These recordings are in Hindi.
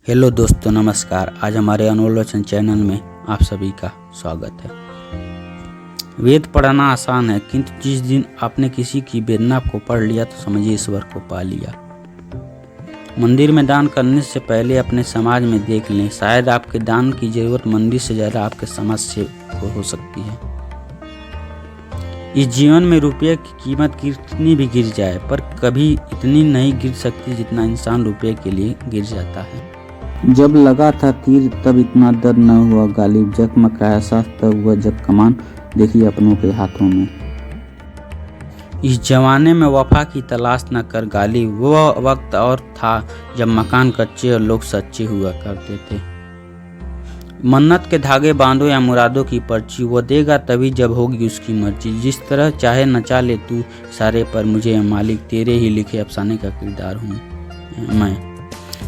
हेलो दोस्तों, नमस्कार। आज हमारे अनुलोचन चैनल में आप सभी का स्वागत है। वेद पढ़ना आसान है, किंतु जिस दिन आपने किसी की वेदना को पढ़ लिया तो समझिए ईश्वर को पा लिया। मंदिर में दान करने से पहले अपने समाज में देख लें, शायद आपके दान की जरूरत मंदिर से ज़्यादा आपके समाज से हो सकती है। इस जीवन में रुपये की कीमत कितनी भी गिर जाए, पर कभी इतनी नहीं गिर सकती जितना इंसान रुपये के लिए गिर जाता है। जब लगा था तीर तब इतना दर्द न हुआ गालिब, जख्म का एहसास तब हुआ जब कमान देखी अपनों के हाथों में। इस जमाने में वफा की तलाश न कर गालिब, वह वक्त और था जब मकान कच्चे और लोग सच्चे हुआ करते थे। मन्नत के धागे बांधो या मुरादों की पर्ची, वो देगा तभी जब होगी उसकी मर्जी। जिस तरह चाहे नचा ले तू सारे पर, मुझे मालिक तेरे ही लिखे अफसाने का किरदार हूँ मैं।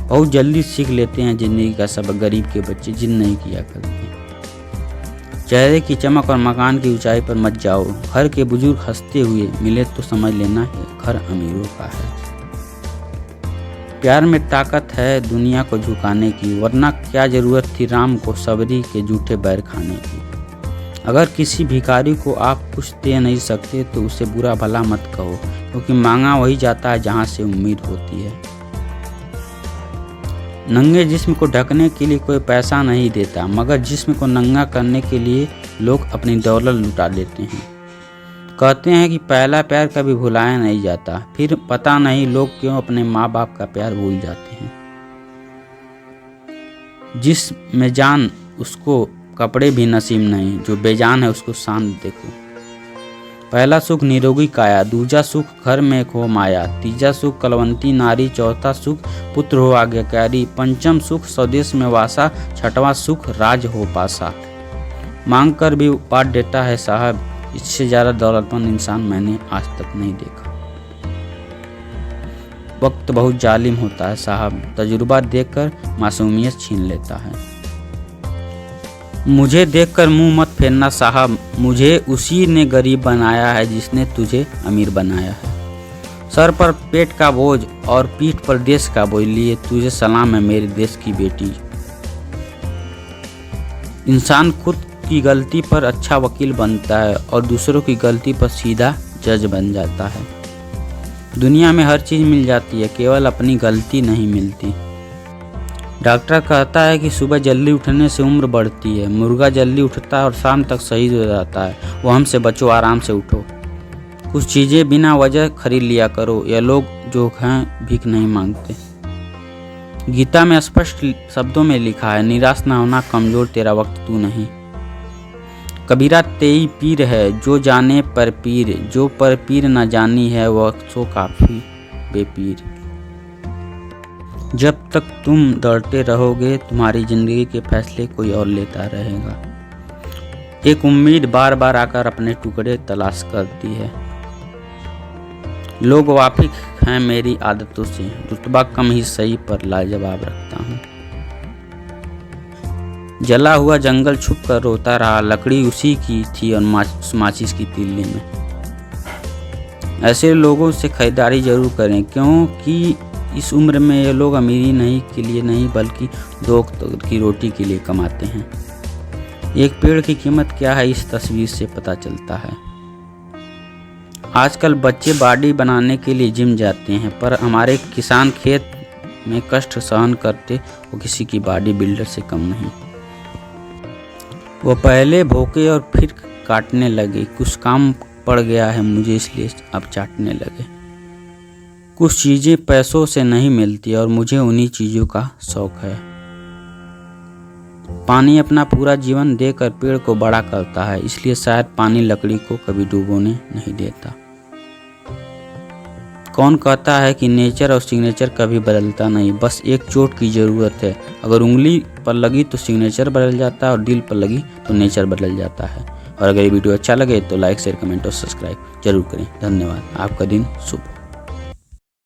बहुत जल्दी सीख लेते हैं जिंदगी का सबक गरीब के बच्चे, जिद नहीं किया करते। चेहरे की चमक और मकान की ऊंचाई पर मत जाओ। घर के बुजुर्ग हंसते हुए मिले तो समझ लेना है घर अमीरों का है। प्यार में ताकत है दुनिया को झुकाने की, वरना क्या जरूरत थी राम को सबरी के जूठे बैर खाने की। अगर किसी भिखारी को आप कुछ दे नहीं सकते तो उसे बुरा भला मत कहो, क्योंकि मांगा वही जाता है जहाँ से उम्मीद होती है। नंगे जिस्म को ढकने के लिए कोई पैसा नहीं देता, मगर जिस्म को नंगा करने के लिए लोग अपनी दौलत लुटा लेते हैं। कहते हैं कि पहला प्यार कभी भुलाया नहीं जाता, फिर पता नहीं लोग क्यों अपने माँ बाप का प्यार भूल जाते हैं। जिसमें जान उसको कपड़े भी नसीब नहीं, जो बेजान है उसको शान देखो। पहला सुख निरोगी काया, दूजा सुख घर में खो माया, तीजा सुख कलवंती नारी, चौथा सुख पुत्र हो आज्ञाकारी, पंचम सुख स्वदेश में वासा, छठवां सुख राज हो पासा। मांग कर भी बांट देता है साहब, इससे ज़्यादा दौलतमंद इंसान मैंने आज तक नहीं देखा। वक्त बहुत जालिम होता है साहब, तजुर्बा देखकर मासूमियत छीन लेता है। मुझे देखकर मुंह मत फेरना साहब, मुझे उसी ने गरीब बनाया है जिसने तुझे अमीर बनाया है। सर पर पेट का बोझ और पीठ पर देश का बोझ लिए तुझे सलाम है मेरे देश की बेटी। इंसान खुद की गलती पर अच्छा वकील बनता है और दूसरों की गलती पर सीधा जज बन जाता है। दुनिया में हर चीज़ मिल जाती है, केवल अपनी गलती नहीं मिलती। डॉक्टर कहता है कि सुबह जल्दी उठने से उम्र बढ़ती है, मुर्गा जल्दी उठता है और शाम तक शहीद हो जाता है। वो हमसे बचो, आराम से उठो। कुछ चीज़ें बिना वजह खरीद लिया करो, यह लोग जो हैं भीख नहीं मांगते। गीता में स्पष्ट शब्दों में लिखा है, निराश ना होना कमजोर, तेरा वक्त तू नहीं। कबीरा तेई पीर है जो जाने पर पीर, जो पर पीर न जानी है वह सो काफी बेपीर। जब तक तुम दौड़ते रहोगे तुम्हारी जिंदगी के फैसले कोई और लेता रहेगा। एक उम्मीद बार बार आकर अपने टुकड़े तलाश करती है। लोग वाकिफ हैं मेरी आदतों से, रुतबा कम ही सही पर लाजवाब रखता हूँ। जला हुआ जंगल छुप कर रोता रहा, लकड़ी उसी की थी और माचिस की तीली में। ऐसे लोगों से खरीदारी जरूर करें, क्योंकि इस उम्र में ये लोग अमीरी नहीं के लिए नहीं बल्कि दो वक्त की रोटी के लिए कमाते हैं। एक पेड़ की कीमत क्या है इस तस्वीर से पता चलता है। आजकल बच्चे बॉडी बनाने के लिए जिम जाते हैं, पर हमारे किसान खेत में कष्ट सहन करते वो किसी की बॉडी बिल्डर से कम नहीं। वो पहले भोंके और फिर काटने लगे, कुछ काम पड़ गया है मुझे इसलिए अब चाटने लगे। कुछ चीज़ें पैसों से नहीं मिलती और मुझे उन्हीं चीज़ों का शौक है। पानी अपना पूरा जीवन देकर पेड़ को बड़ा करता है, इसलिए शायद पानी लकड़ी को कभी डूबोने नहीं देता। कौन कहता है कि नेचर और सिग्नेचर कभी बदलता नहीं, बस एक चोट की ज़रूरत है। अगर उंगली पर लगी तो सिग्नेचर बदल जाता है और दिल पर लगी तो नेचर बदल जाता है। और अगर ये वीडियो अच्छा लगे तो लाइक शेयर कमेंट और सब्सक्राइब जरूर करें। धन्यवाद। आपका दिन शुभ हो।